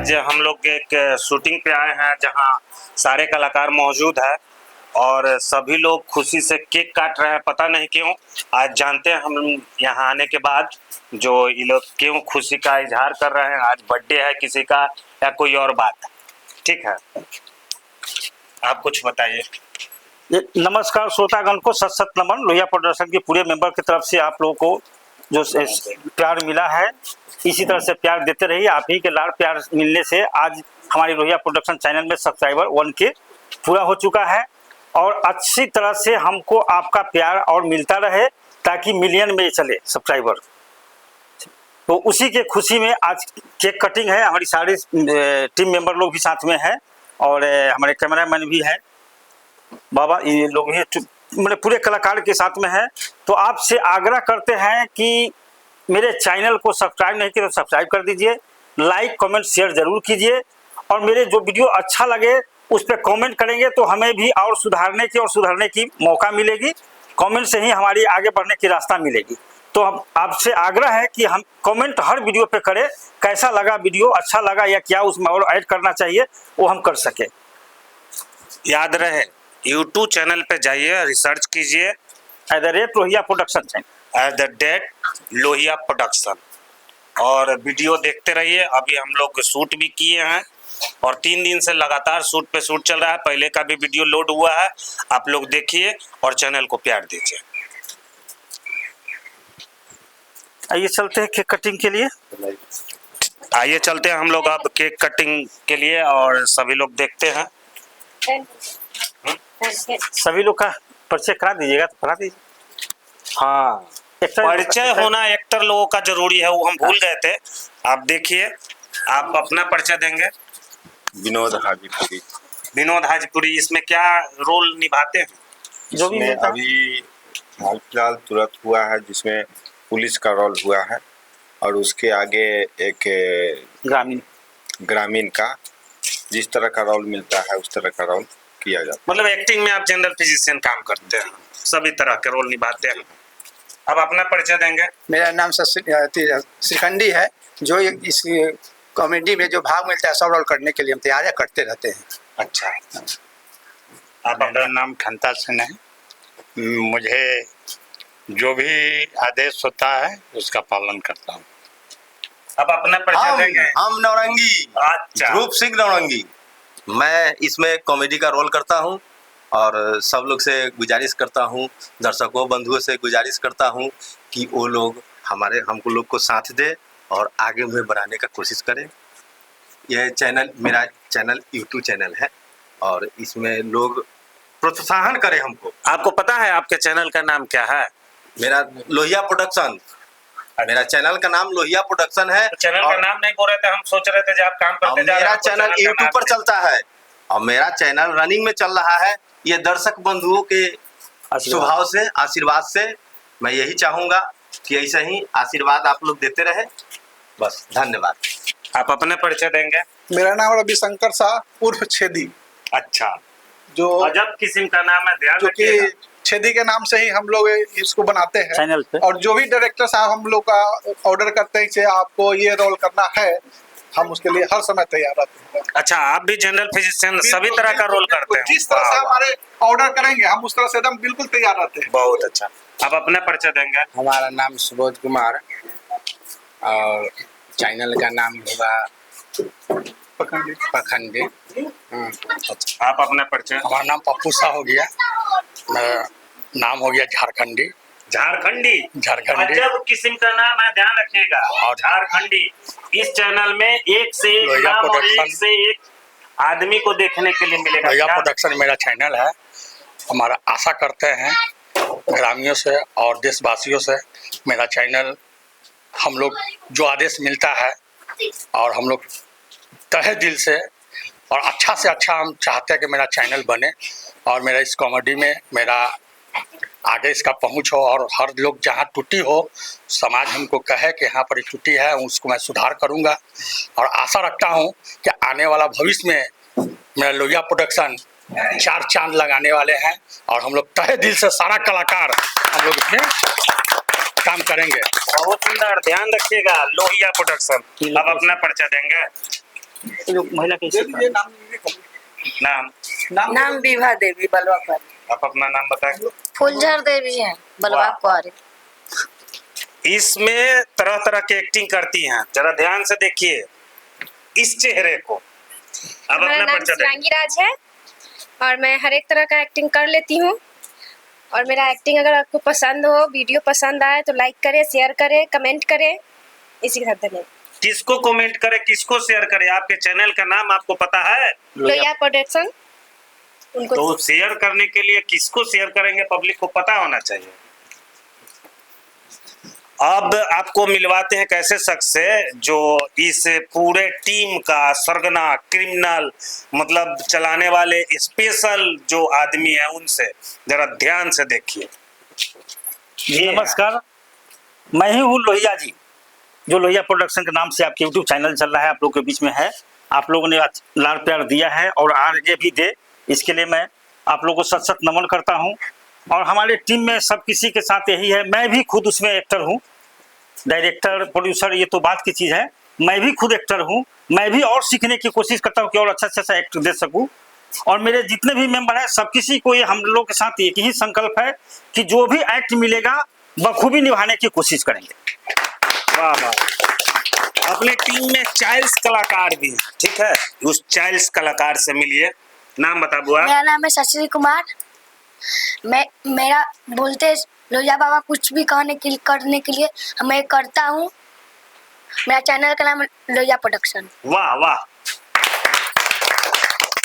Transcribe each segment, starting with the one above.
आज हम लोग एक शूटिंग पे आए हैं जहां सारे कलाकार मौजूद हैं और सभी लोग खुशी से केक काट रहे हैं। पता नहीं क्यों, आज जानते हैं हम यहाँ आने के बाद जो ये लोग क्यों खुशी का इजहार कर रहे हैं। आज बर्थडे है किसी का या कोई और बात है। ठीक है, आप कुछ बताइए। नमस्कार श्रोतागण को सत सत नमन। लोहिया प्रोडक्शन के पूरे मेंबर की तरफ से आप लोगों को जो प्यार मिला है, इसी तरह से प्यार देते रहिए। आप ही के लाड़ प्यार मिलने से आज हमारी लोहिया प्रोडक्शन चैनल में सब्सक्राइबर 1K पूरा हो चुका है और अच्छी तरह से हमको आपका प्यार और मिलता रहे ताकि मिलियन में चले सब्सक्राइबर। तो उसी के खुशी में आज केक कटिंग है। हमारी सारी टीम मेंबर लोग भी साथ में हैं और हमारे कैमरामैन भी हैं, बाबा ये लोग हैं, मतलब पूरे कलाकार के साथ में है। तो आपसे आग्रह करते हैं कि मेरे चैनल को सब्सक्राइब नहीं किया तो सब्सक्राइब कर दीजिए, लाइक कमेंट शेयर जरूर कीजिए और मेरे जो वीडियो अच्छा लगे उस पर कमेंट करेंगे तो हमें भी और सुधारने की मौका मिलेगी। कमेंट से ही हमारी आगे बढ़ने की रास्ता मिलेगी। तो हम आपसे आग्रह है कि हम कमेंट हर वीडियो पे करें, कैसा लगा वीडियो, अच्छा लगा या क्या उसमें और ऐड करना चाहिए वो हम कर सके। याद रहे YouTube चैनल पे जाइए, रिसर्च कीजिए Lohia production channel Lohia production और वीडियो देखते रहिए। अभी हम लोग शूट भी किए हैं और 3 दिन से लगातार शूट पे शूट चल रहा है। पहले का भी वीडियो लोड हुआ है, आप लोग देखिए और चैनल को प्यार दीजिए। आइए चलते हैं केक कटिंग के लिए। आइए चलते हैं हम लोग अब केक कटिंग के लिए और सभी लोग देखते हैं। सभी लोग का परिचय करा दीजिएगा तो करा दीजिए। हाँ, परिचय होना एक्टर लोगों का जरूरी है, वो हम भूल गए थे। आप देखिए, आप अपना परिचय देंगे। विनोद हाजीपुरी। विनोद हाजीपुरी इसमें क्या रोल निभाते हैं? जो भी अभी हाल फिलहाल तुरंत हुआ है जिसमें पुलिस का रोल हुआ है और उसके आगे एक ग्रामीण का जिस तरह का रोल मिलता है उस तरह का रोल किया जाता है। मतलब एक्टिंग में आप जनरल फिजिशियन काम करते हैं, सभी तरह के रोल निभाते हैं। अब अपना परिचय देंगे। मेरा नाम श्रीखंडी है। जो इस कॉमेडी में जो भाग मिलता है सब रोल करने के लिए हम तैयारियां करते रहते हैं। अच्छा, आप मेरा नाम खंता सिंह है। मुझे जो भी आदेश होता है उसका पालन करता हूँ। अब अपना परिचय देंगे। हम नौरंगी, अच्छा, ध्रुव सिंह नौरंगी। मैं इसमें कॉमेडी का रोल करता हूँ और सब लोग से गुजारिश करता हूँ, दर्शकों बंधुओं से गुजारिश करता हूँ कि वो लोग हमको लोग को साथ दे और आगे में बढ़ाने का कोशिश करें। यह चैनल मेरा चैनल YouTube चैनल है और इसमें लोग प्रोत्साहन करें हमको। आपको पता है आपके चैनल का नाम क्या है? मेरा लोहिया प्रोडक्शन, मेरा चैनल का नाम लोहिया प्रोडक्शन है। तो चैनल का नाम नहीं बोल रहे थे, हम सोच रहे थे जब आप काम करते जा रहे हैं। मेरा चैनल YouTube पर चलता है और मेरा चैनल रनिंग में चल रहा है। ये दर्शक बंधुओं के स्वभाव से, आशीर्वाद से मैं यही चाहूंगा कि ऐसे ही आशीर्वाद आप लोग देते रहे। बस, धन्यवाद। आप अपने परिचय देंगे। मेरा नाम रविशंकर शाह उर्फ छेदी। अच्छा, जो अजब किस्म का नाम है, ध्यान जो कि छेदी के नाम से ही हम लोग इसको बनाते हैं चैनल पे। और जो भी डायरेक्टर साहब हम लोग का ऑर्डर करते हैं कि आपको ये रोल करना है, हम उसके लिए हर समय तैयार रहते हैं। अच्छा, आप भी जनरल फिजिशियन सभी तरह का रोल करते हैं? जिस तरह से हमारे ऑर्डर करेंगे हम उस तरह से एकदम बिल्कुल तैयार रहते हैं। बहुत अच्छा। आप अपना परिचय देंगे। हमारा नाम सुबोध कुमार और चैनल का नाम होगा पखंडी। अच्छा, आप अपना परिचय। हमारा नाम पप्पू शाह हो गया, मेरा नाम हो गया झारखंडी। झारखंडी झारखंडी अजब किस्म का नाम है, ध्यान रखिएगा। और झारखंडी इस चैनल में एक से एक नाम और एक से एक आदमी को देखने के लिए मिलेगा। लोहिया प्रोडक्शन मेरा चैनल है। हमारा आशा करते हैं ग्रामीणों से और देशवासियों से मेरा चैनल हम लोग जो आदेश मिलता है और हम लोग तहे दिल से और अच्छा से अच्छा हम चाहते हैं कि मेरा चैनल बने और मेरा इस कॉमेडी में मेरा आगे इसका पहुंच हो और हर लोग जहां त्रुटि हो, समाज हमको कहे कि यहाँ पर त्रुटि है, उसको मैं सुधार करूंगा और आशा रखता हूं कि आने वाला भविष्य में मेरा लोहिया प्रोडक्शन 4 चांद लगाने वाले हैं और हम लोग तहे दिल से सारा कलाकार हम लोग इसमें काम करेंगे। बहुत सुंदर, ध्यान रखिएगा। लोहिया प्रोडक्शन। अब अपना परिचय देंगे। ये जो महिला कैसे ये नाम नाम नाम विभा देवी बलवा कुआरी। आप अपना नाम बताएं। फुलझर देवी है बलवा वाह। कुआरी। इसमें तरह तरह की एक्टिंग करती हैं, जरा ध्यान से देखिए इस चेहरे को। अब मेरा अपना नाम परिचय दें। शिवांगी राज है और मैं हर एक तरह का एक्टिंग कर लेती हूँ। और मेरा एक्टिंग अगर आपको पसंद हो, वीडियो पसंद आए तो लाइक करें, शेयर करें, कमेंट करें। इसी के साथ धन्यवाद। किसको कमेंट करे, किसको शेयर करे, आपके चैनल का नाम आपको पता है? लोहिया प्रोडक्शन। उनको तो शेयर करने के लिए किसको शेयर करेंगे, पब्लिक को पता होना चाहिए। अब आपको मिलवाते हैं एक ऐसे शख्स से जो इस पूरे टीम का सरगना क्रिमिनल मतलब चलाने वाले स्पेशल जो आदमी है, उनसे जरा ध्यान से देखिए। जी नमस्कार, मैं ही हूँ लोहिया जी, जो लोहिया प्रोडक्शन के नाम से आपके यूट्यूब चैनल चल रहा है, आप लोगों के बीच में है। आप लोगों ने लाड़ प्यार दिया है और आगे भी दे, इसके लिए मैं आप लोगों को सत सत नमन करता हूँ। और हमारे टीम में सब किसी के साथ यही है, मैं भी खुद उसमें एक्टर हूँ, डायरेक्टर प्रोड्यूसर ये तो बात की चीज़ है। मैं भी खुद एक्टर हूँ, मैं भी और सीखने की कोशिश करता हूँ कि और अच्छा से अच्छा एक्ट दे सकूँ। और मेरे जितने भी मेंबर हैं सब किसी को ये हम लोग के साथ एक ही संकल्प है कि जो भी एक्ट मिलेगा बखूबी निभाने की कोशिश करेंगे। वाह वाह। अपने टीम में चाइल्ड कलाकार भी हैं, ठीक है, उस चाइल्ड कलाकार से मिलिए। नाम बता बुआ। मेरा नाम है शशि कुमार। मेरा बोलते लोहिया बाबा कुछ भी करने के लिए मैं करता हूँ। मेरा चैनल का नाम लोहिया प्रोडक्शन। वाह वाह।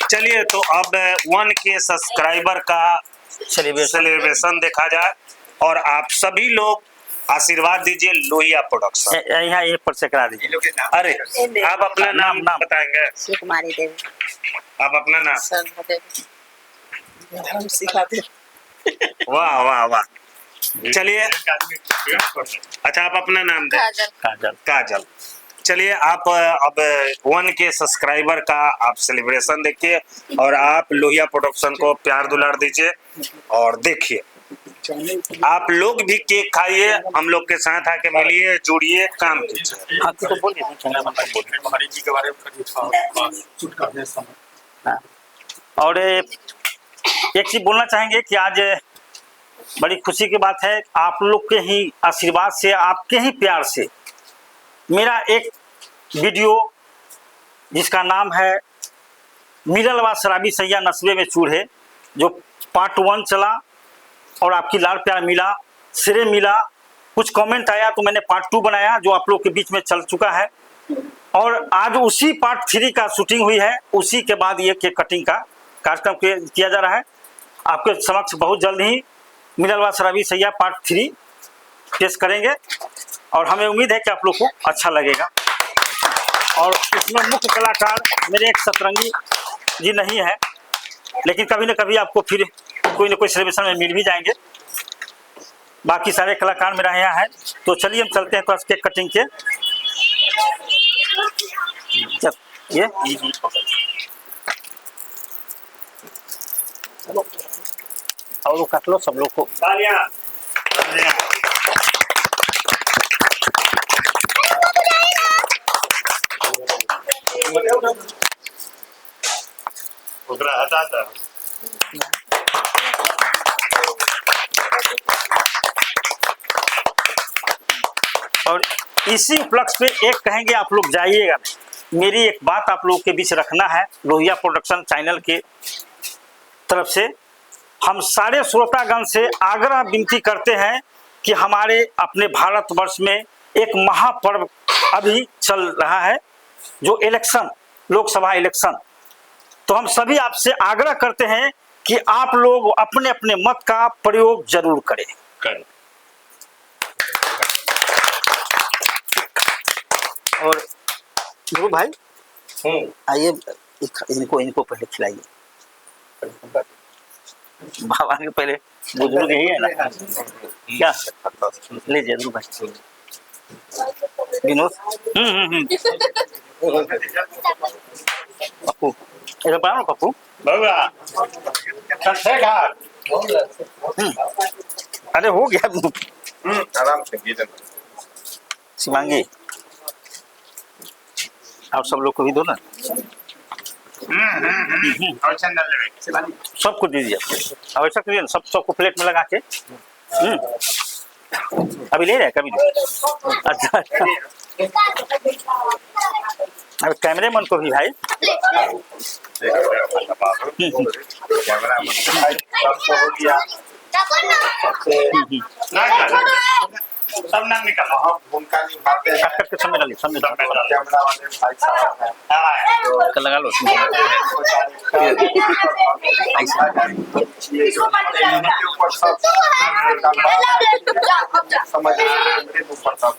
चलिए तो अब 1K सब्सक्राइबर का सेलिब्रेशन देखा जाए और आप सभी लोग आशीर्वाद दीजिए लोहिया प्रोडक्शन। यहाँ ये परिचय करा दीजिए। अरे आप अपना नाम बताएंगे? कुमारी देवी। आप अपना नाम? शर्मा देवी। हम सिखाते। वाह वाह वाह। चलिए अच्छा, आप अपना नाम दें। काजल। काजल। चलिए आप अब 1K सब्सक्राइबर का आप सेलिब्रेशन देखिए और आप लोहिया प्रोडक्शन को प्यार दुलार दीजिए और देखिए। आप लोग भी केक खाइए, हम लोग के साथ आके मिलिए, जुड़िए, काम कीजिए। हाँ तो बोलिए जी के बारे में शूट करने समय। और एक चीज बोलना चाहेंगे कि आज बड़ी खुशी की बात है, आप लोग के ही आशीर्वाद से, आपके ही प्यार से मेरा एक वीडियो जिसका नाम है मिललवा शराबी सैया नस्बे में चूल्हे, जो पार्ट 1 चला और आपकी लाड़ प्यार मिला, सिरे मिला, कुछ कमेंट आया तो मैंने पार्ट 2 बनाया जो आप लोग के बीच में चल चुका है। और आज उसी पार्ट 3 का शूटिंग हुई है, उसी के बाद ये केक कटिंग का कार्यक्रम किया जा रहा है। आपके समक्ष बहुत जल्द ही मिललवा शराबी सैया पार्ट 3 पेश करेंगे और हमें उम्मीद है कि आप लोग को अच्छा लगेगा। और इसमें मुख्य कलाकार मेरे एक सतरंगी जी नहीं है, लेकिन कभी न कभी आपको फिर कोई न कोई सेलिब्रेशन में मिल भी जाएंगे। बाकी सारे कलाकार मेरा यहाँ है। तो चलिए हम चलते हैं तो केक कटिंग के। ये और वो काट लो सब लोग को। हटा दो। और इसी उपलक्ष्य पे एक कहेंगे आप लोग जाइएगा, मेरी एक बात आप लोगों के बीच रखना है। लोहिया प्रोडक्शन चैनल के तरफ से हम सारे श्रोतागण से आग्रह विनती करते हैं कि हमारे अपने भारतवर्ष में एक महापर्व अभी चल रहा है, जो इलेक्शन, लोकसभा इलेक्शन। तो हम सभी आपसे आग्रह करते हैं कि आप लोग अपने अपने मत का प्रयोग जरूर करें। और गुरु भाई आइए, इनको पहले खिलाइए। बाबा के पहले बुजुर्ग यही है ना, क्या लीजिए गुरु भाई। विनोद पप्पू इधर पाओ पप्पू। अरे हो गया आराम से शिवांगी, आप सब लोग को भी दो ना। और चंदन लेवे सबको दीजिए। अब ऐसा करिए ना, सबको प्लेट में लगा के। अभी ले रहे हैं कभी नहीं? अच्छा अब कैमरे मैन को भी भाई सब नाम निकालो। हम भूमिका निभाते हैं। करके समय डालिए, समय डालिए। कैमरा वाले भाई साहब हैं। लगा लो। ऊपर सब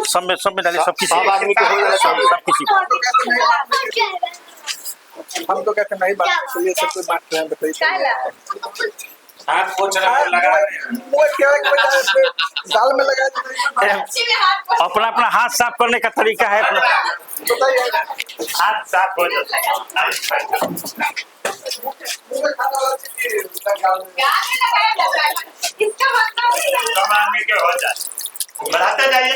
समझ ये सब में डालिए, सब किसी आदमी को हो जाए, सब किसी हम तो कहते नहीं बात इसलिए सब कोई बात रहे हैं, बताइए हाथ पोछ रहा है, लगा वो क्या है कि दाल में लगा दीजिए। अपना अपना हाथ साफ करने का तरीका है अपना। हाथ साफ हो जाता है। सब आदमी के हो जाए, बढ़ाते जाइए।